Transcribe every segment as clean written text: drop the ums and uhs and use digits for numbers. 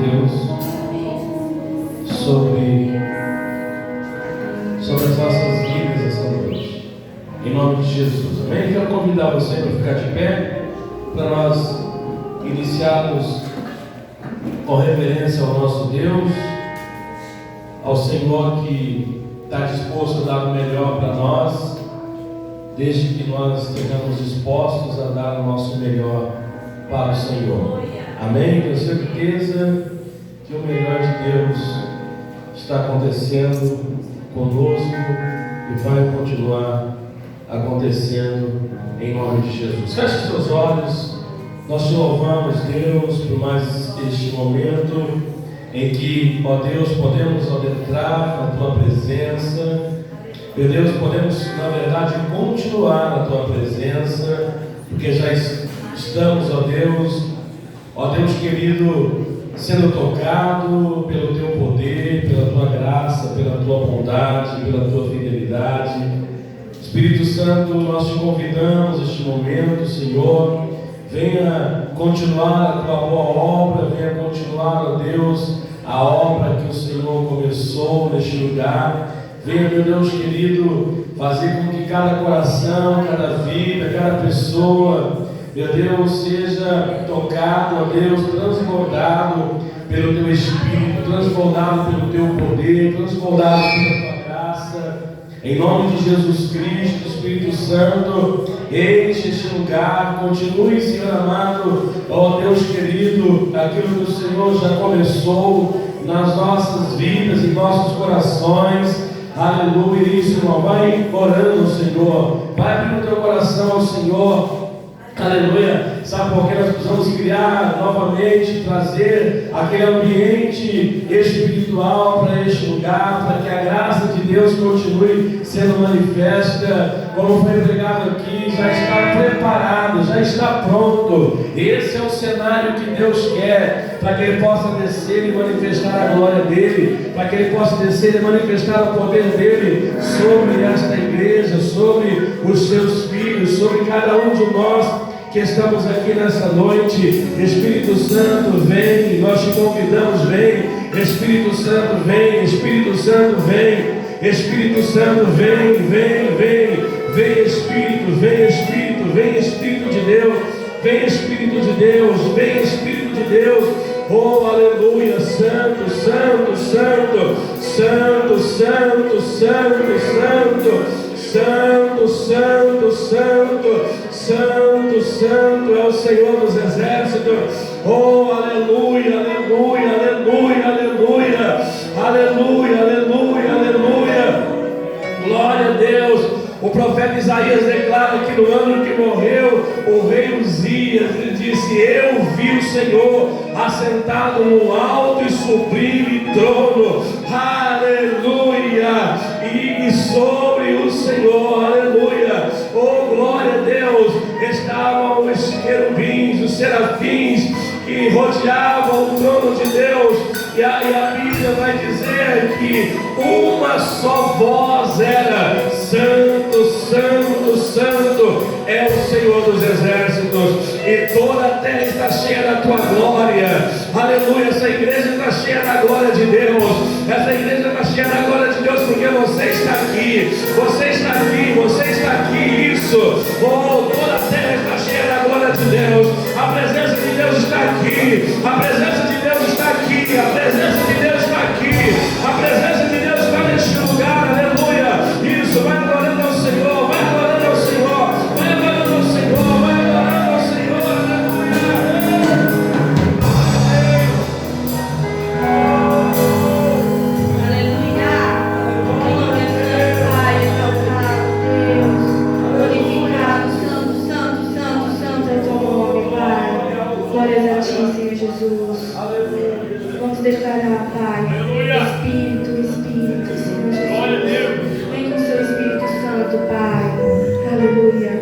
Deus sobre as nossas vidas essa noite, em nome de Jesus, amém? Quero convidar você para ficar de pé, para nós iniciarmos com reverência ao nosso Deus, ao Senhor que está disposto a dar o melhor para nós, desde que nós estejamos dispostos a dar o nosso melhor para o Senhor, amém? Tenho certeza que o melhor de Deus está acontecendo conosco e vai continuar acontecendo em nome de Jesus. Feche seus olhos. Nós te louvamos, Deus, por mais este momento em que, ó Deus, podemos adentrar na Tua presença. Meu Deus, podemos, na verdade, continuar na Tua presença, porque já estamos, ó Deus querido, sendo tocado pelo Teu poder, pela Tua graça, pela Tua bondade, pela Tua fidelidade. Espírito Santo, nós te convidamos neste momento, Senhor, venha continuar a Tua boa obra, venha continuar, ó Deus, a obra que o Senhor começou neste lugar. Venha, meu Deus querido, fazer com que cada coração, cada vida, cada pessoa, meu Deus, seja tocado, ó Deus, transbordado pelo Teu Espírito, transbordado pelo Teu poder, transbordado pela Tua graça. Em nome de Jesus Cristo, Espírito Santo, enche este lugar, continue, Senhor amado, ó Deus querido, aquilo que o Senhor já começou nas nossas vidas, em nossos corações. Aleluia, isso, irmão, vai orando ao Senhor, vai abrindo o teu coração ao Senhor. Aleluia, sabe por que nós precisamos criar novamente, trazer aquele ambiente espiritual para este lugar, para que a graça de Deus continue sendo manifesta, como foi pregado aqui, já está preparado, já está pronto. Esse é o cenário que Deus quer, para que Ele possa descer e manifestar a glória dEle, para que Ele possa descer e manifestar o poder dEle sobre esta igreja, sobre os seus filhos, sobre cada um de nós que estamos aqui nessa noite. Espírito Santo, vem, nós te convidamos, vem. Espírito Santo, vem. Espírito Santo, vem. Espírito Santo, vem, vem, vem. Vem Espírito, vem Espírito, vem Espírito de Deus. Vem Espírito de Deus, vem Espírito de Deus. Oh, aleluia, santo, santo, santo, santo, santo, santo, santo. Santo, santo, santo, santo, santo é o Senhor dos exércitos. Oh, aleluia, aleluia, aleluia, aleluia, aleluia, aleluia, aleluia. Glória a Deus. O profeta Isaías declara que no ano que morreu o rei Uzias, ele disse: eu vi o Senhor assentado no alto e sublime trono, aleluia, e sobre o Senhor, aleluia, oh glória a Deus, estavam os querubins, os serafins que rodeavam o trono de Deus, e a Bíblia vai dizer que uma só voz era: santo, santo, santo é o Senhor dos exércitos, e toda a terra está cheia da tua glória. Aleluia, essa igreja está cheia da glória de Deus, essa igreja está cheia da glória de Deus, porque você está aqui, você está aqui, você está aqui, isso. Oh, toda a terra está cheia da glória de Deus, a presença de Deus está aqui, a presença de Deus está aqui, a presença de Deus está aqui, a presença de Deus está neste lugar, aleluia. Isso, vai adorando ao Senhor, vai adorando ao Senhor, vai adorando ao Senhor, vai adorando ao Senhor, aleluia. Jesus, vamos declarar, Pai, Espírito, Espírito, Senhor Jesus, vem com o seu Espírito Santo, Pai, aleluia.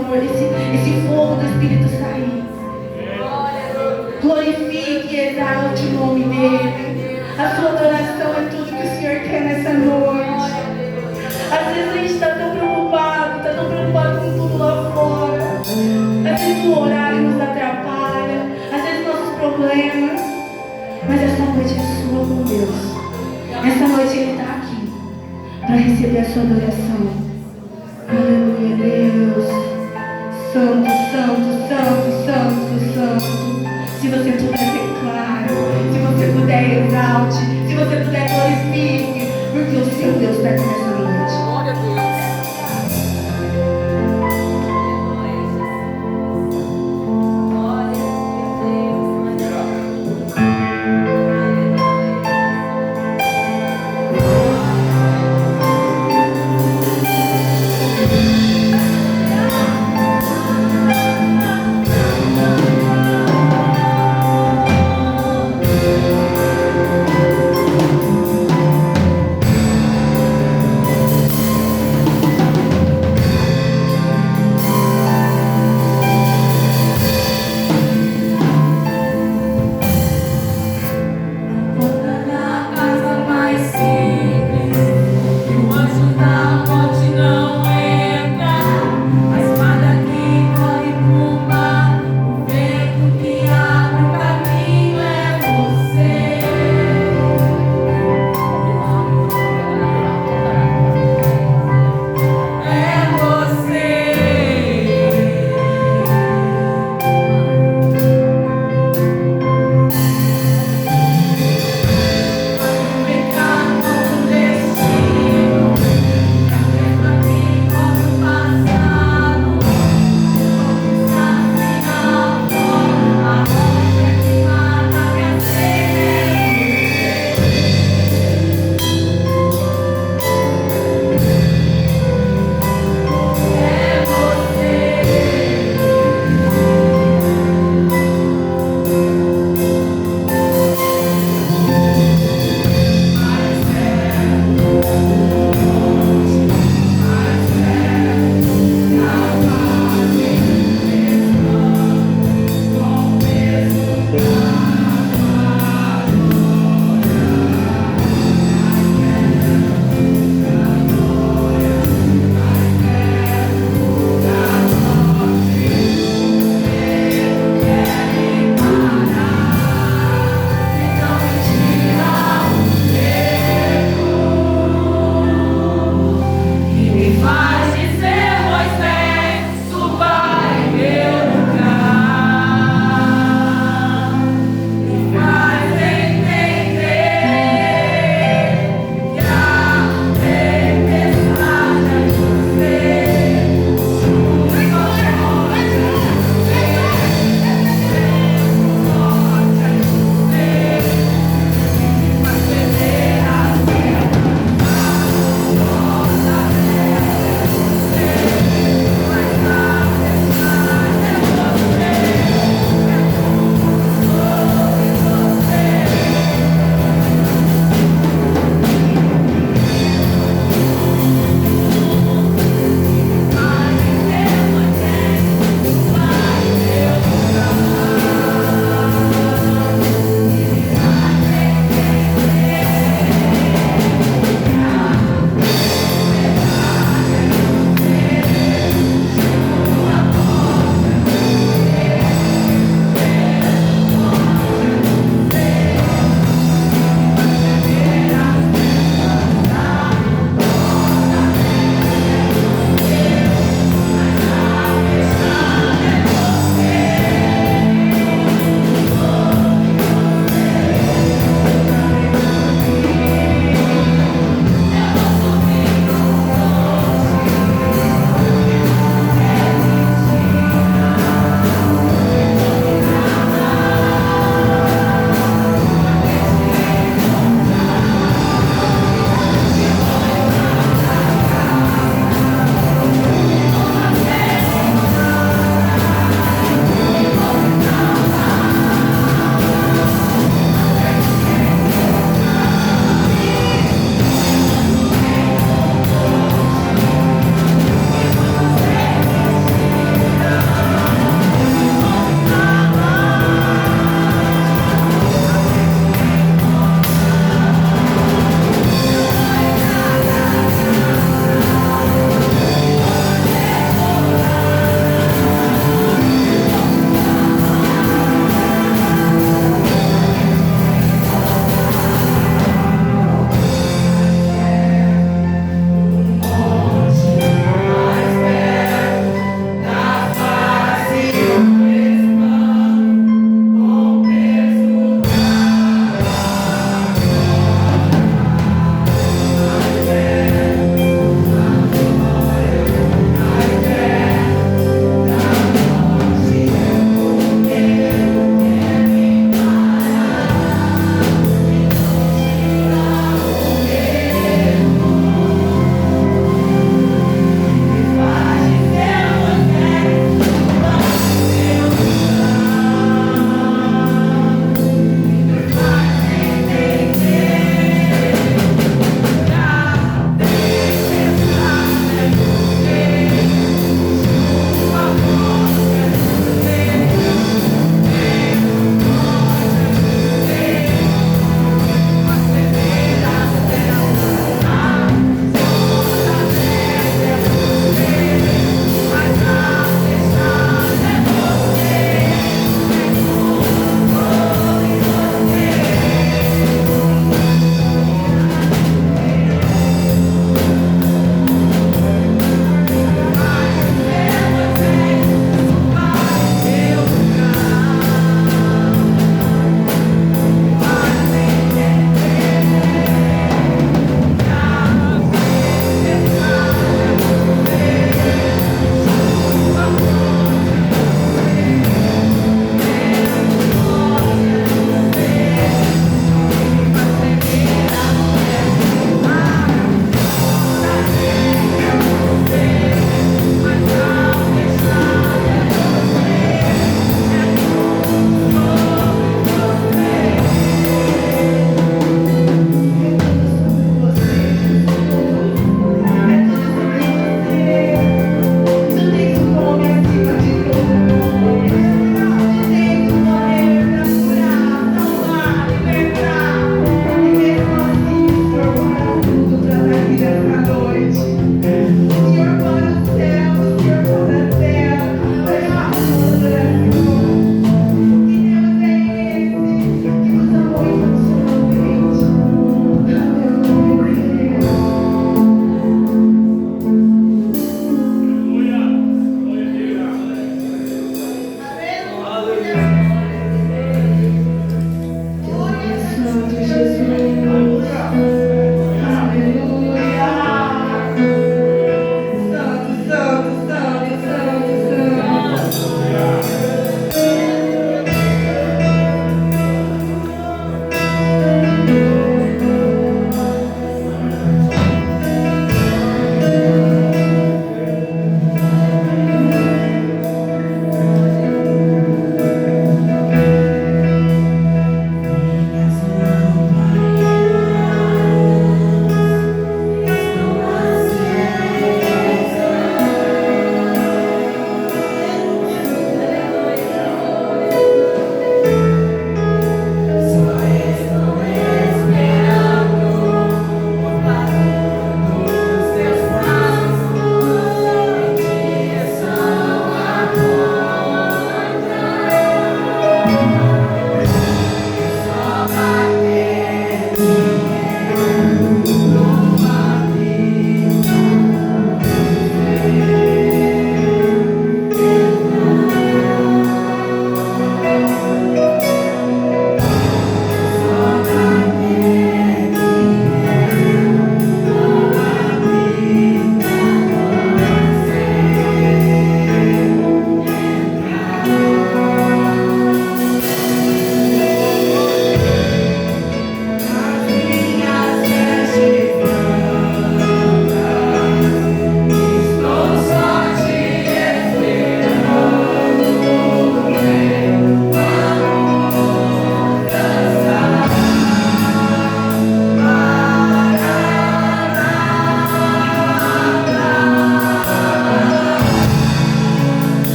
amor, esse fogo do Espírito sair. Glorifique e exalte o nome dele. A sua adoração é tudo que o Senhor quer nessa noite. Às vezes a gente está tão preocupado com tudo lá fora. Às vezes o horário nos atrapalha, às vezes nossos problemas. Mas essa noite é sua com Deus. Essa noite Ele está aqui para receber a sua adoração. Aleluia, Deus. Santo, santo, santo, santo, santo. Se você puder declarar, se você puder exalte, se você puder glorifique, porque o seu Deus está aqui nessa noite. Glória a Deus.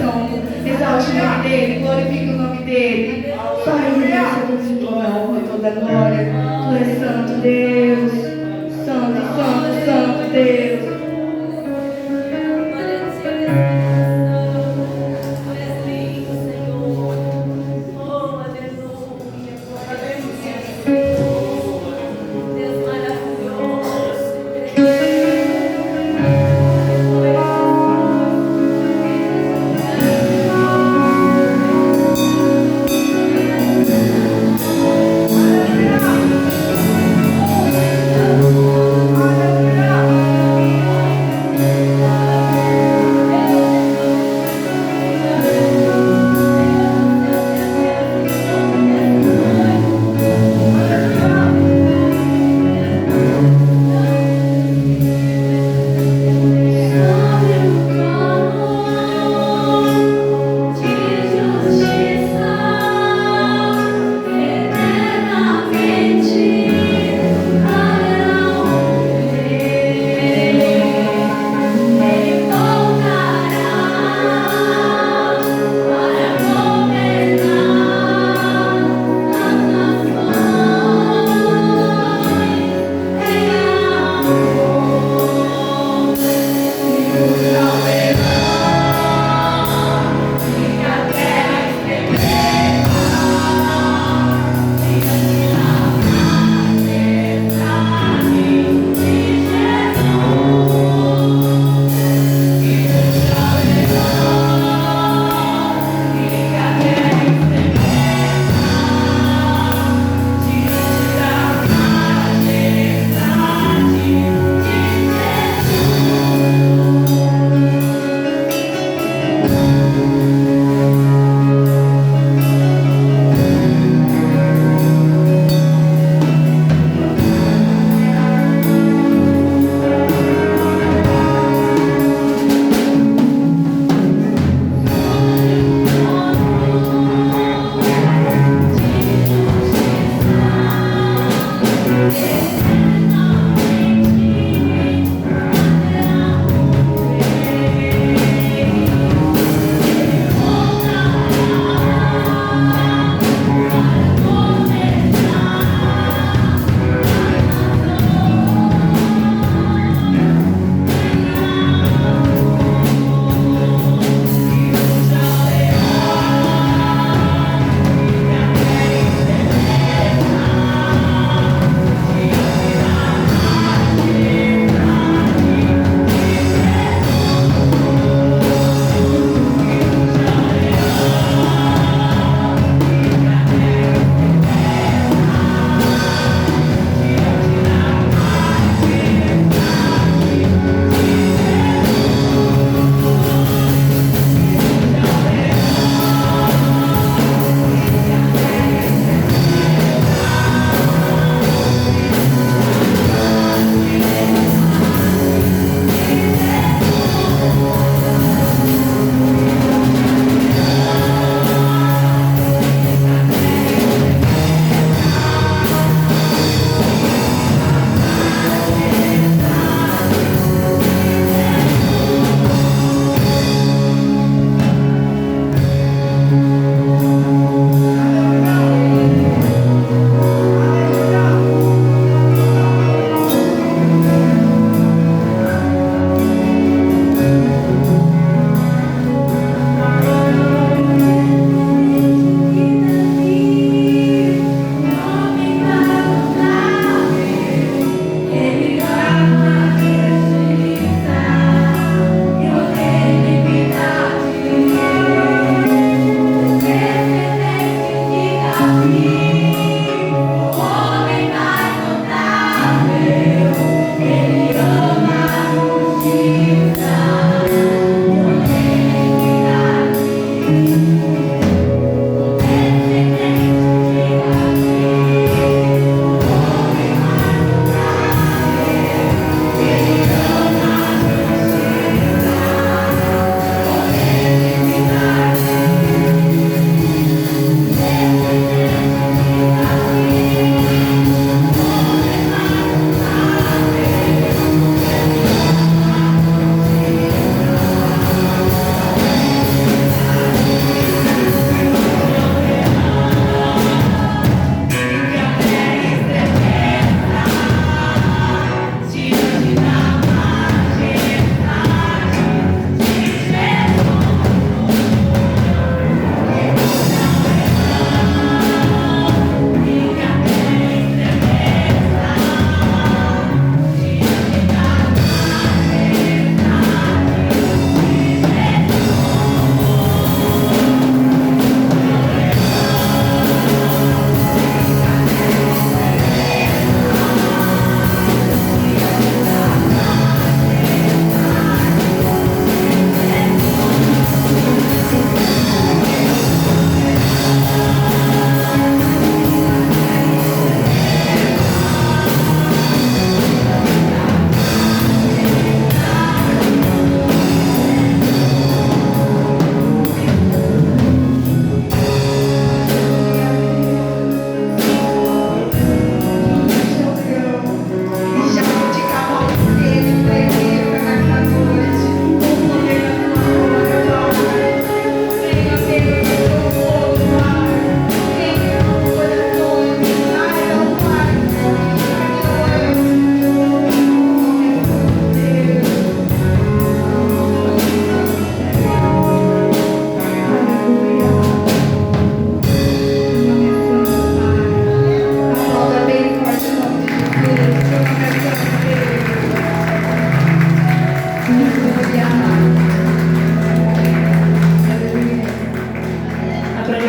adoração. Exalte o nome dele, glorifique o nome dele. Só Ele merece toda a honra, toda a glória. Tu és santo, Deus. Santo, santo, santo, Deus.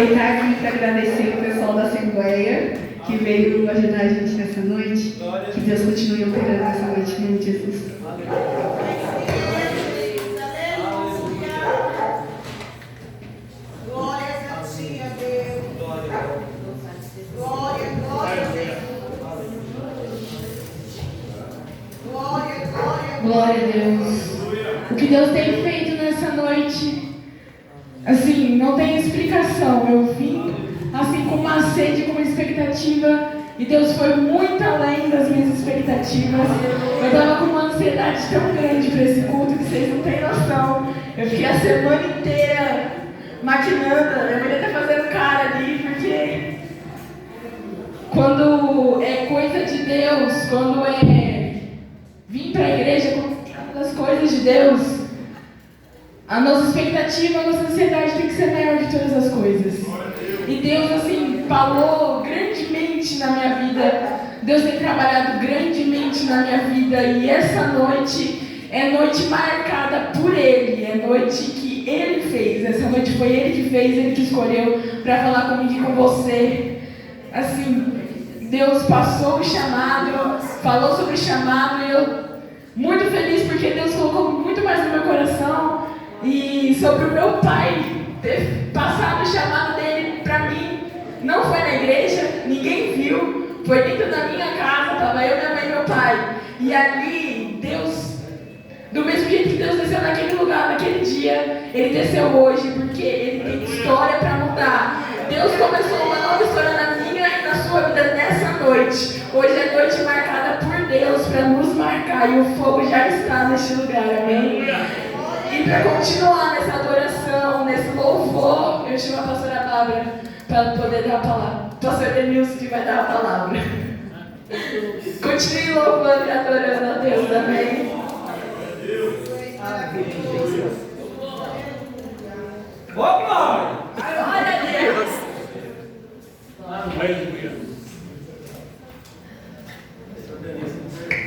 aproveitar aqui para agradecer o pessoal da Assembleia que veio ajudar a gente nessa noite. Que Deus continue operando nessa noite, em nome de Jesus. Glória a Deus. O que Deus tem feito nessa noite, assim, não tem explicação. Eu vim, assim, com uma sede, com uma expectativa, e Deus foi muito além das minhas expectativas. Eu estava com uma ansiedade tão grande para esse culto que vocês não têm noção. Eu fiquei a semana inteira maquinando, eu deveria estar fazendo cara ali, porque quando é coisa de Deus, quando é vir para a igreja com as coisas de Deus, a nossa expectativa, a nossa ansiedade tem que ser maior que todas as coisas. E Deus, assim, falou grandemente na minha vida. Deus tem trabalhado grandemente na minha vida. E essa noite é noite marcada por Ele. É noite que Ele fez. Essa noite foi Ele que fez, Ele que escolheu para falar comigo e com você. Assim, Deus passou o chamado, falou sobre o chamado, e eu muito feliz porque Deus colocou muito mais no meu coração, e sobre o meu pai ter passado o chamado dele para mim. Não foi na igreja, ninguém viu, foi dentro da minha casa, estava eu, minha mãe e meu pai. E ali, Deus, do mesmo jeito que Deus desceu naquele lugar, naquele dia, Ele desceu hoje, porque Ele tem história para mudar. Deus começou uma nova história na minha e na sua vida nessa noite. Hoje é noite marcada por Deus para nos marcar, e o fogo já está neste lugar, amém? E para continuar nessa adoração, nesse louvor, eu chamo a pastora Bárbara para poder dar a palavra. Pastor Denilson que vai dar a palavra. Continue louvando e adorando a Deus, amém?